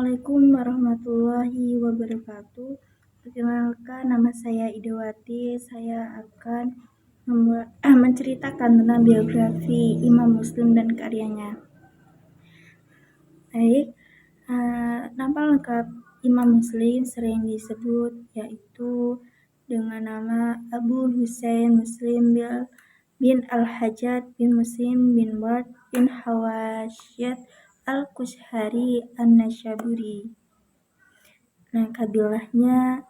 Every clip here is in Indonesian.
Assalamualaikum warahmatullahi wabarakatuh. Perkenalkan, nama saya Idawati. Saya akan menceritakan tentang biografi Imam Muslim dan karyanya. Baik, nama lengkap Imam Muslim sering disebut yaitu dengan nama Abu Husain Muslim bin Al-Hajjaj bin Muslim bin Ward bin Hawashyad Al-Qushari An-Nasyaburi. Nah, kabilahnya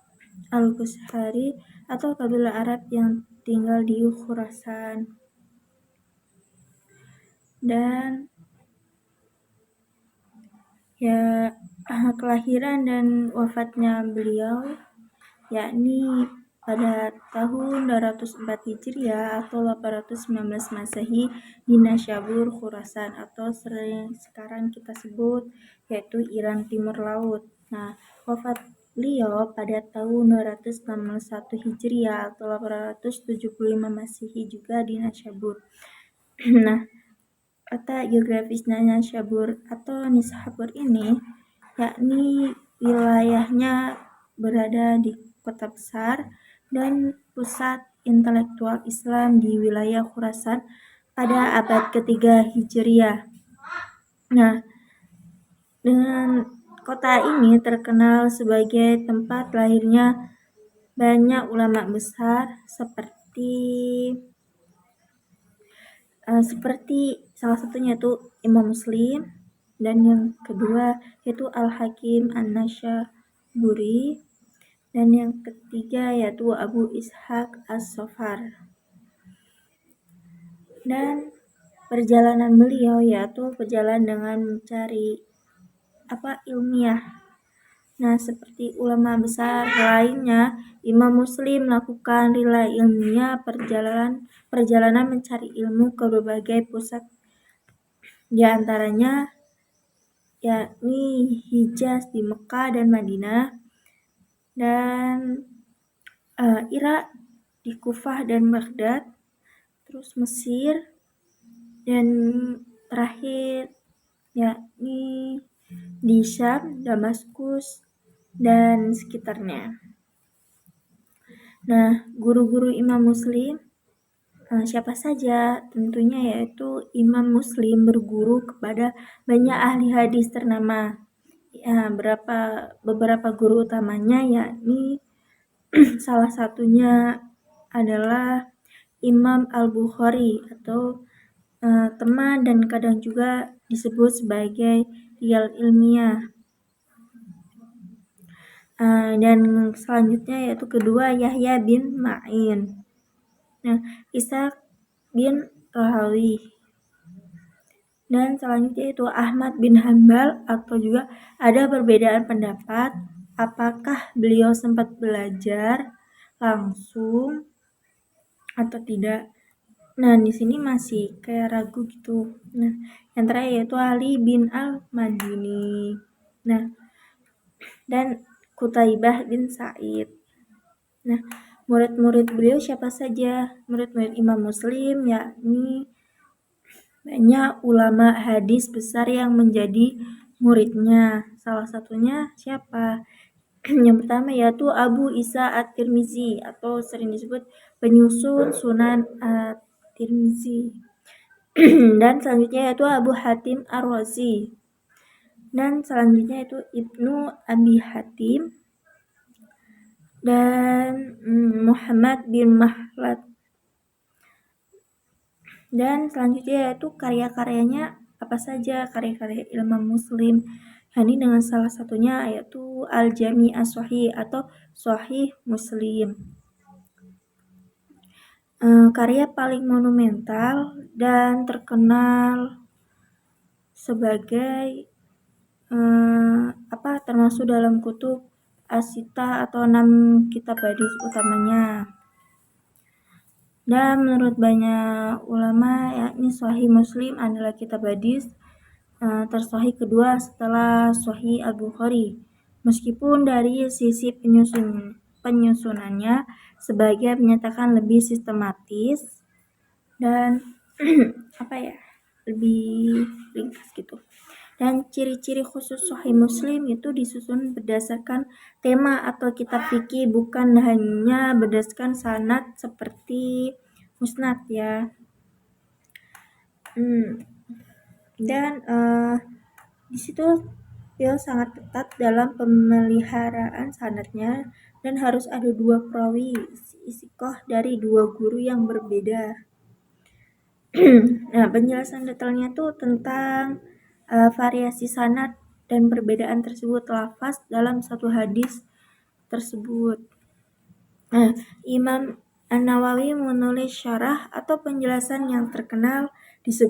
Al-Qushari atau kabilah Arab yang tinggal di Khurasan. Dan kelahiran dan wafatnya beliau yakni pada tahun 204 Hijriah atau 819 Masehi di Nasyabur, Khurasan atau sekarang kita sebut yaitu Iran Timur Laut. Nah, wafat beliau pada tahun 261 Hijriah atau 875 Masehi juga di Nasyabur. Nah, kata geografisnya Nasyabur atau Nishabur ini yakni wilayahnya berada di kota besar dan pusat intelektual Islam di wilayah Khurasan pada abad ketiga Hijriah. Nah, dengan kota ini terkenal sebagai tempat lahirnya banyak ulama besar seperti salah satunya itu Imam Muslim, dan yang kedua yaitu Al-Hakim An-Nasyaburi, dan yang ketiga yaitu Abu Ishaq As-Sofar. Dan perjalanan beliau yaitu berjalan dengan mencari ilmiah. Nah, seperti ulama besar lainnya, Imam Muslim melakukan rihlah ilmiah perjalanan mencari ilmu ke berbagai pusat, di antaranya yakni Hijaz di Mekah dan Madinah, dan Irak di Kufah dan Baghdad, terus Mesir, dan terakhir yakni di Syam, Damaskus, dan sekitarnya. Nah, guru-guru Imam Muslim siapa saja? Tentunya yaitu Imam Muslim berguru kepada banyak ahli hadis ternama. Beberapa guru utamanya yakni salah satunya adalah Imam Al-Bukhari atau teman dan kadang juga disebut sebagai rial ilmiah. Dan selanjutnya yaitu kedua Yahya bin Ma'in. Nah, Ishaq bin Rahawi. Dan selanjutnya itu Ahmad bin Hanbal, atau juga ada perbedaan pendapat apakah beliau sempat belajar langsung atau tidak. Nah, di sini masih kayak ragu gitu. Nah, yang terakhir yaitu Ali bin Al-Madini. Nah, dan Qutaibah bin Sa'id. Nah, murid-murid beliau siapa saja? Murid-murid Imam Muslim yakni banyak ulama hadis besar yang menjadi muridnya. Salah satunya siapa? Yang pertama yaitu Abu Isa At-Tirmizi atau sering disebut penyusun Sunan At-Tirmizi. Dan selanjutnya yaitu Abu Hatim Ar-Razi. Dan selanjutnya itu Ibnu Abi Hatim dan Muhammad bin Mahlad. Dan selanjutnya yaitu karya-karyanya apa saja karya-karya Imam Muslim. Ini dengan salah satunya yaitu Al-Jami' As-Sahih atau Sahih Muslim. Karya paling monumental dan terkenal sebagai termasuk dalam kutub As-Sittah atau 6 kitab hadis utamanya. Dan menurut banyak ulama yakni Sahih Muslim adalah kitab hadis tersahih kedua setelah Sahih Al-Bukhari. Meskipun dari sisi penyusunannya sebagian menyatakan lebih sistematis dan lebih ringkas gitu. Dan ciri-ciri khusus Sahih Muslim itu disusun berdasarkan tema atau kitab fikih, bukan hanya berdasarkan sanad seperti musnad ya. Dan di situ beliau sangat ketat dalam pemeliharaan sanadnya dan harus ada 2 perawi istiqoh dari 2 guru yang berbeda. Nah, penjelasan detailnya tuh tentang variasi sanad dan perbedaan tersebut lafaz dalam satu hadis tersebut. Nah, Imam An-Nawawi menulis syarah atau penjelasan yang terkenal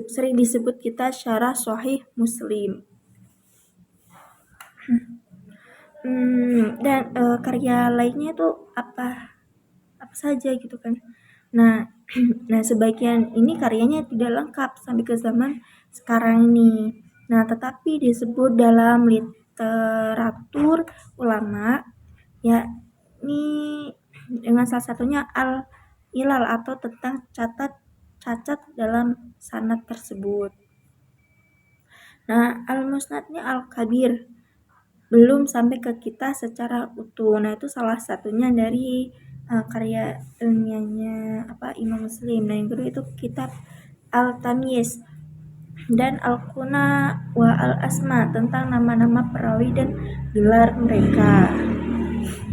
sering disebut kita syarah Sahih Muslim. Dan karya lainnya tuh apa saja gitu kan. Nah, sebagian ini karyanya tidak lengkap sampai ke zaman sekarang ini. Nah, tetapi disebut dalam literatur ulama yakni dengan salah satunya al-ilal atau tentang cacat dalam sanad tersebut. Nah, al-musnadnya al-kabir belum sampai ke kita secara utuh. Nah, itu salah satunya dari karya ilmiahnya Imam Muslim. Nah, yang kedua itu kitab Al-Tamyiz dan Al-Kuna wa Al-Asma tentang nama-nama perawi dan gelar mereka.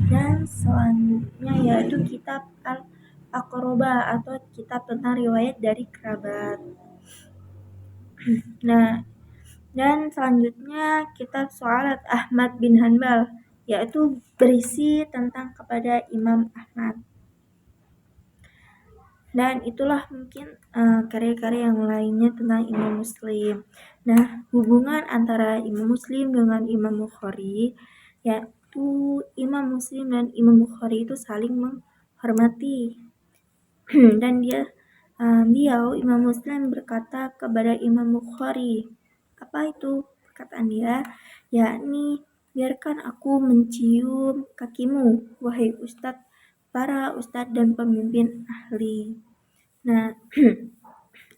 Dan selanjutnya yaitu kitab Al-Aqrabah atau kitab tentang riwayat dari kerabat. Nah, dan selanjutnya kitab Su'alat Ahmad bin Hanbal, yaitu berisi tentang kepada Imam Ahmad. Dan itulah mungkin karya-karya yang lainnya tentang Imam Muslim. Nah, hubungan antara Imam Muslim dengan Imam Bukhari, yaitu Imam Muslim dan Imam Bukhari itu saling menghormati. Dan beliau Imam Muslim berkata kepada Imam Bukhari, apa itu perkataan dia? Yakni, biarkan aku mencium kakimu, wahai ustadz, para ustadz dan pemimpin ahli. Nah,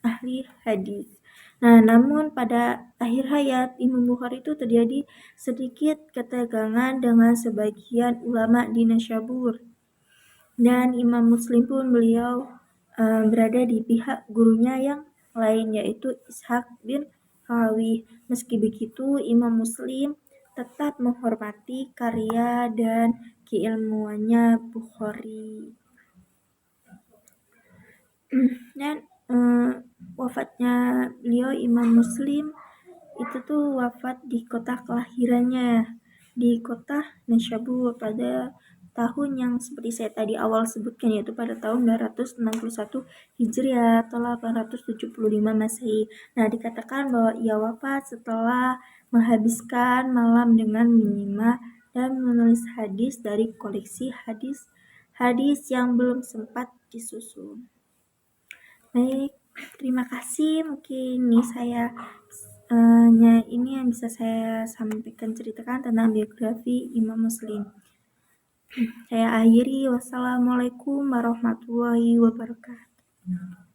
ahli hadis. Nah, namun pada akhir hayat Imam Bukhari itu terjadi sedikit ketegangan dengan sebagian ulama di Naisabur. Dan Imam Muslim pun beliau berada di pihak gurunya yang lain, yaitu Ishaq bin Rawi. Meski begitu, Imam Muslim tetap menghormati karya dan keilmuannya Bukhari. Dan wafatnya beliau Imam Muslim itu tuh wafat di kota kelahirannya, di kota Naisabur pada tahun yang seperti saya tadi awal sebutkan, yaitu pada tahun 961 Hijriah atau 875 Masehi. Nah, dikatakan bahwa ia wafat setelah menghabiskan malam dengan menyimak dan menulis hadis dari koleksi hadis yang belum sempat disusun. Baik, terima kasih. Mungkin ini yang bisa saya sampaikan, ceritakan tentang biografi Imam Muslim. Saya akhiri. Wassalamualaikum warahmatullahi wabarakatuh.